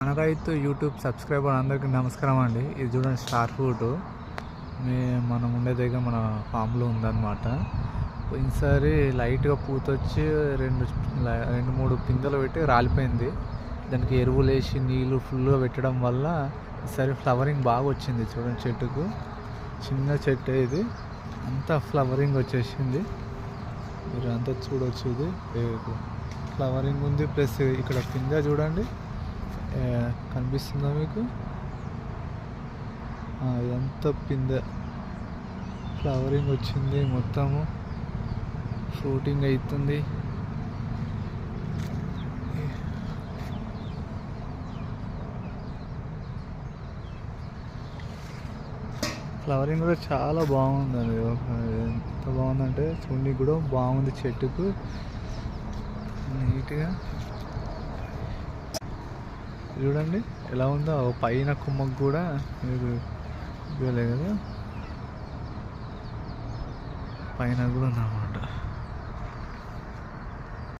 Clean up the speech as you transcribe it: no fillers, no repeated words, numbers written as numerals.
మన రైతు YouTube subscriber అందరికీ నమస్కారం అండి. ఇది చూడండి స్టార్ ఫ్రూట్ మనం ఉండే దగ్గర మన ఫామ్లో ఉందన్నమాట. పోయినసారి లైట్గా పూతొచ్చి రెండు మూడు పిందెలు పెట్టి రాలిపోయింది. దానికి ఎరువులు వేసి నీళ్ళు ఫుల్గా పెట్టడం వల్ల ఈసారి ఫ్లవరింగ్ బాగా వచ్చింది. చూడండి చెట్టుకు, చిన్న చెట్టు ఇది, అంతా ఫ్లవరింగ్ వచ్చేసింది. మీరు అంతా చూడవచ్చు. ఇది ఫ్లవరింగ్ ఉంది, ప్లస్ ఇక్కడ పిందె చూడండి కనిపిస్తుందా మీకు? ఇదంతా పిందె ఫ్లవరింగ్ వచ్చింది, మొత్తము ఫ్రూటింగ్ అవుతుంది. ఫ్లవరింగ్ కూడా చాలా బాగుందండి. ఎంత బాగుందంటే చూడడానికి కూడా బాగుంది. చెట్టుకు నీట్గా చూడండి ఎలా ఉందో. పైన కొమ్మకు కూడా మీరు ఇవ్వలే కదా, పైన కూడా ఉందన్నమాట.